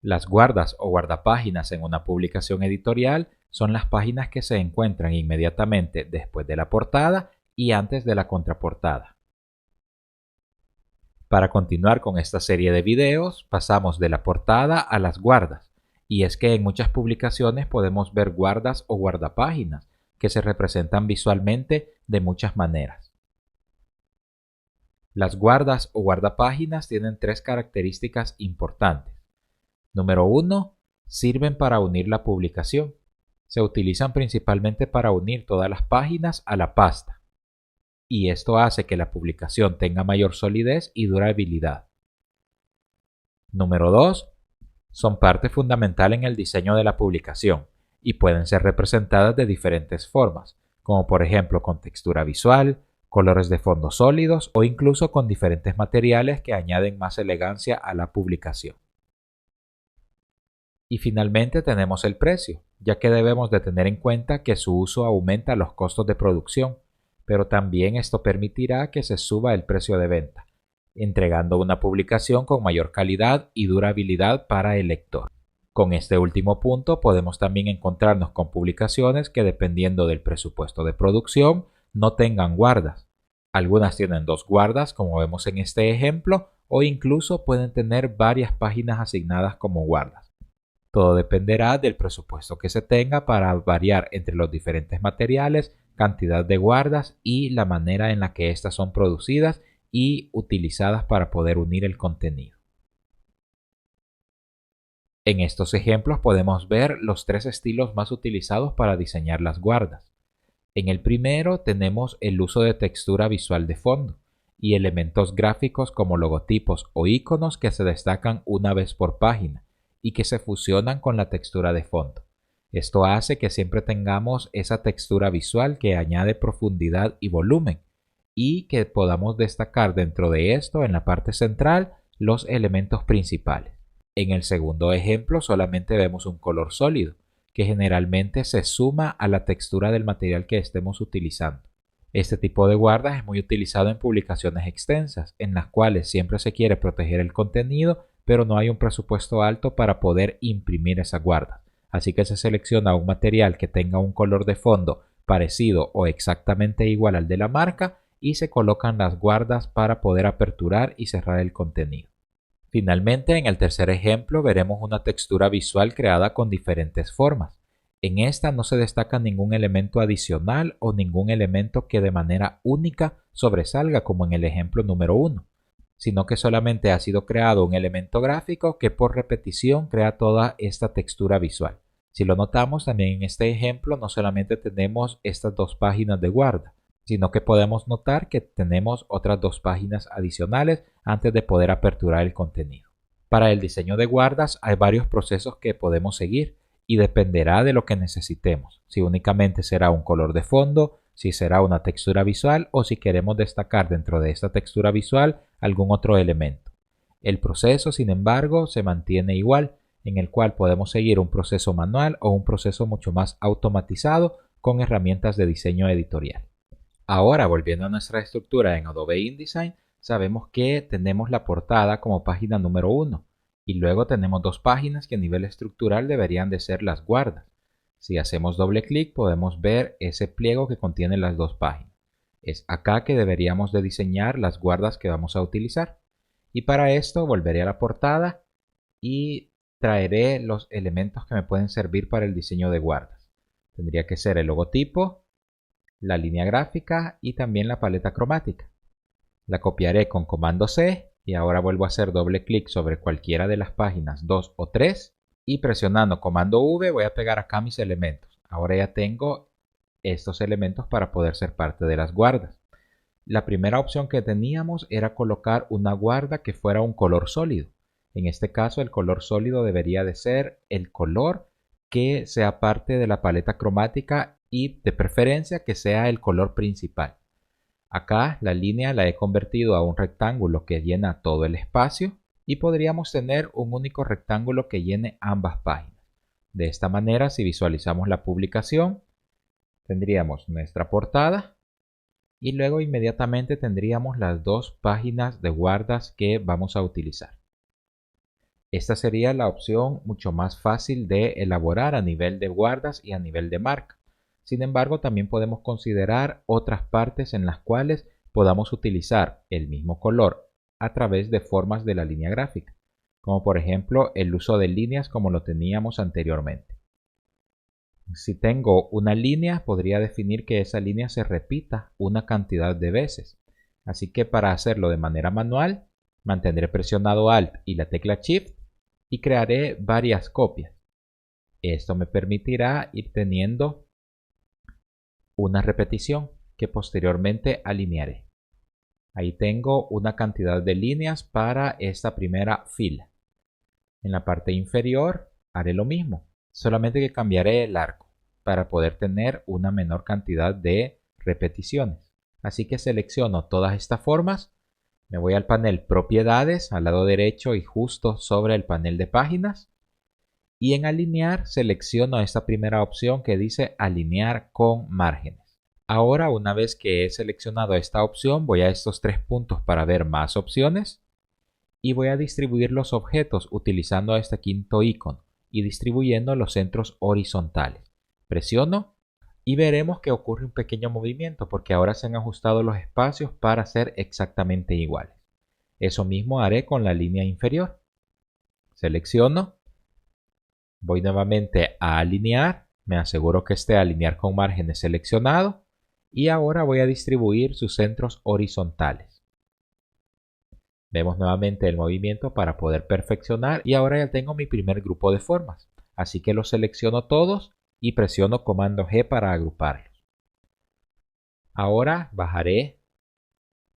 Las guardas o guardapáginas en una publicación editorial son las páginas que se encuentran inmediatamente después de la portada y antes de la contraportada. Para continuar con esta serie de videos, pasamos de la portada a las guardas, y es que en muchas publicaciones podemos ver guardas o guardapáginas que se representan visualmente de muchas maneras. Las guardas o guardapáginas tienen tres características importantes. Número 1. Sirven para unir la publicación. Se utilizan principalmente para unir todas las páginas a la pasta, y esto hace que la publicación tenga mayor solidez y durabilidad. Número 2. Son parte fundamental en el diseño de la publicación y pueden ser representadas de diferentes formas, como por ejemplo con textura visual, colores de fondo sólidos o incluso con diferentes materiales que añaden más elegancia a la publicación. Y finalmente tenemos el precio, ya que debemos de tener en cuenta que su uso aumenta los costos de producción, pero también esto permitirá que se suba el precio de venta, entregando una publicación con mayor calidad y durabilidad para el lector. Con este último punto podemos también encontrarnos con publicaciones que, dependiendo del presupuesto de producción, no tengan guardas. Algunas tienen 2 guardas, como vemos en este ejemplo, o incluso pueden tener varias páginas asignadas como guardas. Todo dependerá del presupuesto que se tenga para variar entre los diferentes materiales, cantidad de guardas y la manera en la que éstas son producidas y utilizadas para poder unir el contenido. En estos ejemplos podemos ver los 3 estilos más utilizados para diseñar las guardas. En el primero tenemos el uso de textura visual de fondo y elementos gráficos como logotipos o iconos que se destacan una vez por página y que se fusionan con la textura de fondo. Esto hace que siempre tengamos esa textura visual que añade profundidad y volumen, y que podamos destacar dentro de esto, en la parte central, los elementos principales. En el segundo ejemplo solamente vemos un color sólido, que generalmente se suma a la textura del material que estemos utilizando. Este tipo de guardas es muy utilizado en publicaciones extensas, en las cuales siempre se quiere proteger el contenido, pero no hay un presupuesto alto para poder imprimir esa guarda. Así que se selecciona un material que tenga un color de fondo parecido o exactamente igual al de la marca y se colocan las guardas para poder aperturar y cerrar el contenido. Finalmente, en el tercer ejemplo veremos una textura visual creada con diferentes formas. En esta no se destaca ningún elemento adicional o ningún elemento que de manera única sobresalga como en el ejemplo número 1, sino que solamente ha sido creado un elemento gráfico que por repetición crea toda esta textura visual. Si lo notamos, también en este ejemplo no solamente tenemos estas 2 páginas de guarda, sino que podemos notar que tenemos otras 2 páginas adicionales antes de poder aperturar el contenido. Para el diseño de guardas hay varios procesos que podemos seguir y dependerá de lo que necesitemos, si únicamente será un color de fondo, si será una textura visual o si queremos destacar dentro de esta textura visual algún otro elemento. El proceso, sin embargo, se mantiene igual, en el cual podemos seguir un proceso manual o un proceso mucho más automatizado con herramientas de diseño editorial. Ahora, volviendo a nuestra estructura en Adobe InDesign, sabemos que tenemos la portada como página número 1 y luego tenemos 2 páginas que a nivel estructural deberían de ser las guardas. Si hacemos doble clic podemos ver ese pliego que contiene las 2 páginas. Es acá que deberíamos de diseñar las guardas que vamos a utilizar. Y para esto volveré a la portada y traeré los elementos que me pueden servir para el diseño de guardas. Tendría que ser el logotipo, la línea gráfica y también la paleta cromática. La copiaré con comando C y ahora vuelvo a hacer doble clic sobre cualquiera de las páginas 2 o 3 y presionando comando V voy a pegar acá mis elementos. Ahora ya tengo estos elementos para poder ser parte de las guardas. La primera opción que teníamos era colocar una guarda que fuera un color sólido. En este caso el color sólido debería de ser el color que sea parte de la paleta cromática y de preferencia que sea el color principal. Acá la línea la he convertido a un rectángulo que llena todo el espacio y podríamos tener un único rectángulo que llene ambas páginas. De esta manera, si visualizamos la publicación, tendríamos nuestra portada y luego inmediatamente tendríamos las 2 páginas de guardas que vamos a utilizar. Esta sería la opción mucho más fácil de elaborar a nivel de guardas y a nivel de marca. Sin embargo, también podemos considerar otras partes en las cuales podamos utilizar el mismo color a través de formas de la línea gráfica, como por ejemplo el uso de líneas como lo teníamos anteriormente. Si tengo una línea, podría definir que esa línea se repita una cantidad de veces. Así que para hacerlo de manera manual, mantendré presionado Alt y la tecla Shift y crearé varias copias. Esto me permitirá ir teniendo una repetición que posteriormente alinearé. Ahí tengo una cantidad de líneas para esta primera fila. En la parte inferior haré lo mismo, solamente que cambiaré el arco para poder tener una menor cantidad de repeticiones. Así que selecciono todas estas formas, me voy al panel Propiedades al lado derecho y justo sobre el panel de páginas, y en alinear selecciono esta primera opción que dice alinear con márgenes. Ahora, una vez que he seleccionado esta opción, voy a estos tres puntos para ver más opciones y voy a distribuir los objetos utilizando este quinto icono y distribuyendo los centros horizontales. Presiono y veremos que ocurre un pequeño movimiento porque ahora se han ajustado los espacios para ser exactamente iguales. Eso mismo haré con la línea inferior. Selecciono, voy nuevamente a alinear, me aseguro que esté alinear con márgenes seleccionado y ahora voy a distribuir sus centros horizontales. Vemos nuevamente el movimiento para poder perfeccionar y ahora ya tengo mi primer grupo de formas. Así que los selecciono todos y presiono comando G para agruparlos. Ahora bajaré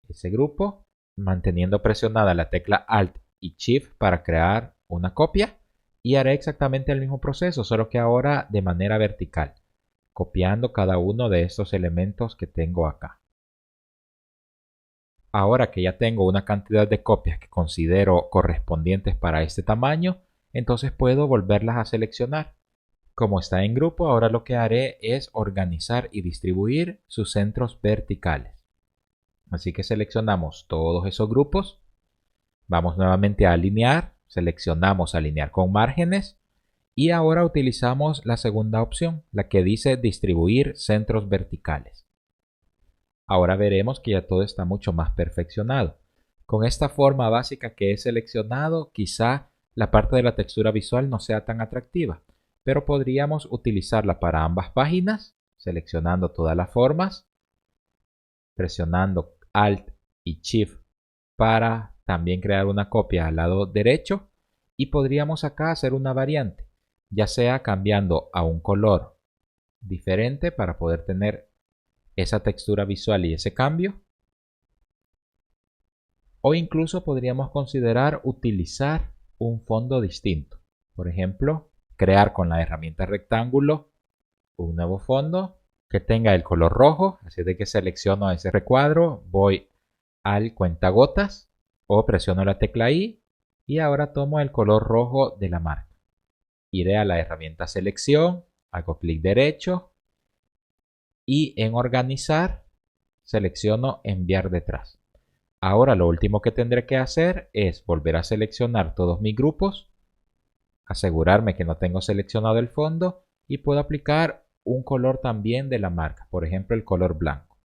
ese grupo manteniendo presionada la tecla Alt y Shift para crear una copia y haré exactamente el mismo proceso, solo que ahora de manera vertical, copiando cada uno de estos elementos que tengo acá. Ahora que ya tengo una cantidad de copias que considero correspondientes para este tamaño, entonces puedo volverlas a seleccionar. Como está en grupo, ahora lo que haré es organizar y distribuir sus centros verticales. Así que seleccionamos todos esos grupos, vamos nuevamente a alinear, seleccionamos alinear con márgenes y ahora utilizamos la segunda opción, la que dice distribuir centros verticales. Ahora veremos que ya todo está mucho más perfeccionado. Con esta forma básica que he seleccionado, quizá la parte de la textura visual no sea tan atractiva, pero podríamos utilizarla para ambas páginas, seleccionando todas las formas, presionando Alt y Shift para también crear una copia al lado derecho y podríamos acá hacer una variante, ya sea cambiando a un color diferente para poder tener esa textura visual y ese cambio, o incluso podríamos considerar utilizar un fondo distinto. Por ejemplo, crear con la herramienta rectángulo un nuevo fondo que tenga el color rojo, así de que selecciono ese recuadro, voy al cuentagotas o presiono la tecla I y ahora tomo el color rojo de la marca. Iré a la herramienta selección, hago clic derecho y en organizar selecciono enviar detrás. Ahora lo último que tendré que hacer es volver a seleccionar todos mis grupos, asegurarme que no tengo seleccionado el fondo y puedo aplicar un color también de la marca, por ejemplo el color blanco.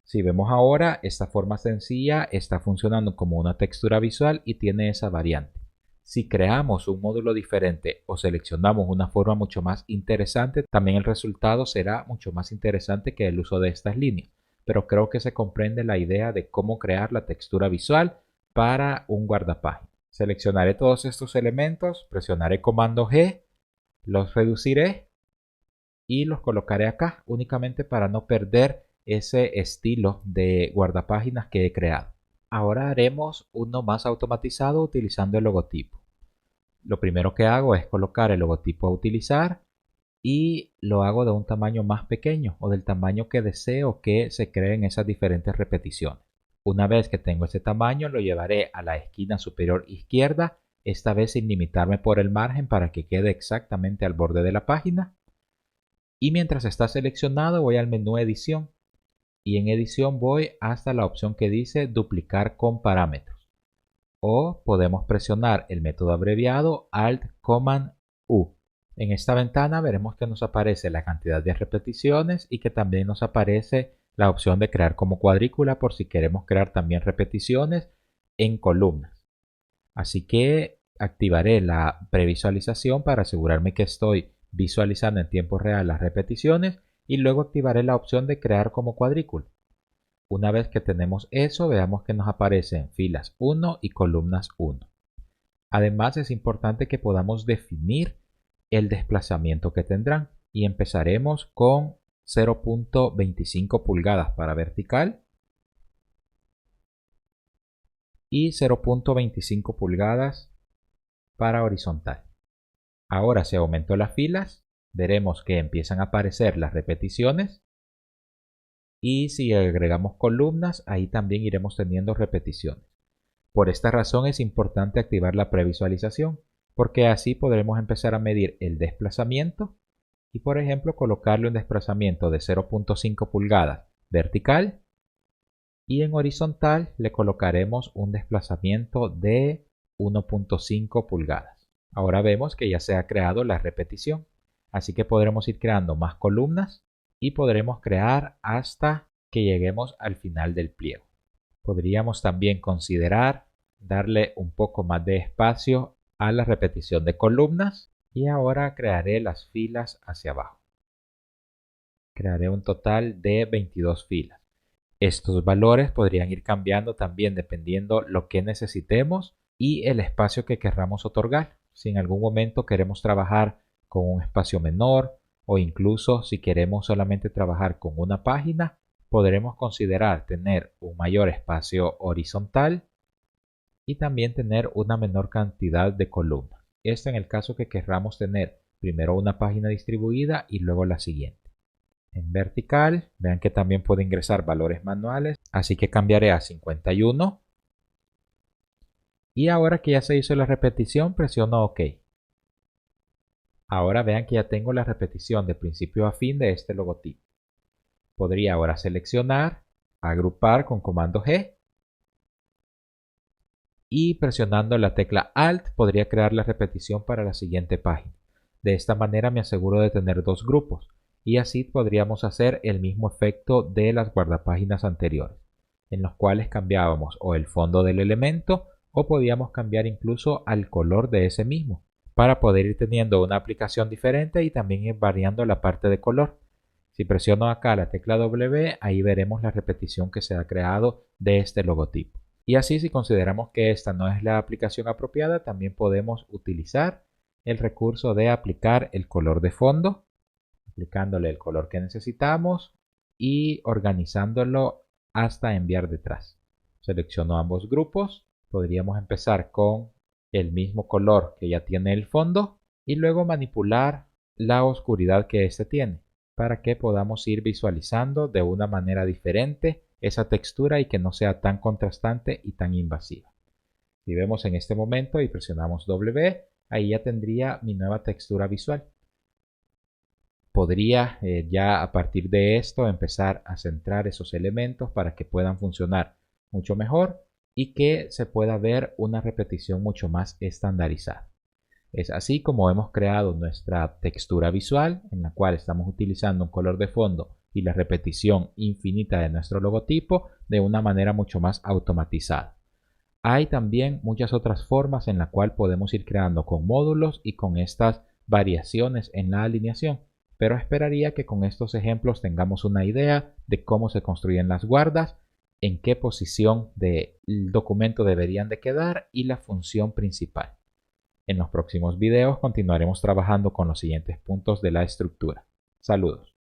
Si vemos ahora, esta forma sencilla está funcionando como una textura visual y tiene esa variante. Si creamos un módulo diferente o seleccionamos una forma mucho más interesante, también el resultado será mucho más interesante que el uso de estas líneas. Pero creo que se comprende la idea de cómo crear la textura visual para un guardapáginas. Seleccionaré todos estos elementos, presionaré comando G, los reduciré y los colocaré acá únicamente para no perder ese estilo de guardapáginas que he creado. Ahora haremos uno más automatizado utilizando el logotipo. Lo primero que hago es colocar el logotipo a utilizar y lo hago de un tamaño más pequeño o del tamaño que deseo que se creen esas diferentes repeticiones. Una vez que tengo ese tamaño lo llevaré a la esquina superior izquierda, esta vez sin limitarme por el margen para que quede exactamente al borde de la página. Y mientras está seleccionado voy al menú edición y en edición voy hasta la opción que dice duplicar con parámetros. o podemos presionar el método abreviado Alt-Command-U. En esta ventana veremos que nos aparece la cantidad de repeticiones y que también nos aparece la opción de crear como cuadrícula por si queremos crear también repeticiones en columnas. Así que activaré la previsualización para asegurarme que estoy visualizando en tiempo real las repeticiones y luego activaré la opción de crear como cuadrícula. Una vez que tenemos eso, veamos que nos aparecen filas 1 y columnas 1. Además, es importante que podamos definir el desplazamiento que tendrán y empezaremos con 0.25 pulgadas para vertical y 0.25 pulgadas para horizontal. Ahora, si aumento las filas, veremos que empiezan a aparecer las repeticiones. Y si agregamos columnas, ahí también iremos teniendo repeticiones. Por esta razón es importante activar la previsualización, porque así podremos empezar a medir el desplazamiento y, por ejemplo, colocarle un desplazamiento de 0.5 pulgadas vertical y en horizontal le colocaremos un desplazamiento de 1.5 pulgadas. Ahora vemos que ya se ha creado la repetición, así que podremos ir creando más columnas y podremos crear hasta que lleguemos al final del pliego. Podríamos también considerar darle un poco más de espacio a la repetición de columnas y ahora crearé las filas hacia abajo. Crearé un total de 22 filas. Estos valores podrían ir cambiando también dependiendo lo que necesitemos y el espacio que querramos otorgar. Si en algún momento queremos trabajar con un espacio menor, o incluso si queremos solamente trabajar con una página, podremos considerar tener un mayor espacio horizontal y también tener una menor cantidad de columnas. Esto en el caso que querramos tener primero una página distribuida y luego la siguiente. En vertical, vean que también puedo ingresar valores manuales, así que cambiaré a 51. Y ahora que ya se hizo la repetición, presiono OK. Ahora vean que ya tengo la repetición de principio a fin de este logotipo. Podría ahora seleccionar, agrupar con comando G y presionando la tecla Alt podría crear la repetición para la siguiente página. De esta manera me aseguro de tener dos grupos y así podríamos hacer el mismo efecto de las guardapáginas anteriores, en los cuales cambiábamos o el fondo del elemento o podíamos cambiar incluso al color de ese mismo, para poder ir teniendo una aplicación diferente y también ir variando la parte de color. Si presiono acá la tecla W, ahí veremos la repetición que se ha creado de este logotipo. Y así, si consideramos que esta no es la aplicación apropiada, también podemos utilizar el recurso de aplicar el color de fondo, aplicándole el color que necesitamos y organizándolo hasta enviar detrás. Selecciono ambos grupos, podríamos empezar con el mismo color que ya tiene el fondo y luego manipular la oscuridad que este tiene para que podamos ir visualizando de una manera diferente esa textura y que no sea tan contrastante y tan invasiva. Si vemos en este momento y presionamos W, ahí ya tendría mi nueva textura visual. Podría ya a partir de esto empezar a centrar esos elementos para que puedan funcionar mucho mejor y que se pueda ver una repetición mucho más estandarizada. Es así como hemos creado nuestra textura visual, en la cual estamos utilizando un color de fondo y la repetición infinita de nuestro logotipo de una manera mucho más automatizada. Hay también muchas otras formas en la cual podemos ir creando con módulos y con estas variaciones en la alineación, pero esperaría que con estos ejemplos tengamos una idea de cómo se construyen las guardas, en qué posición del documento deberían de quedar y la función principal. En los próximos videos continuaremos trabajando con los siguientes puntos de la estructura. Saludos.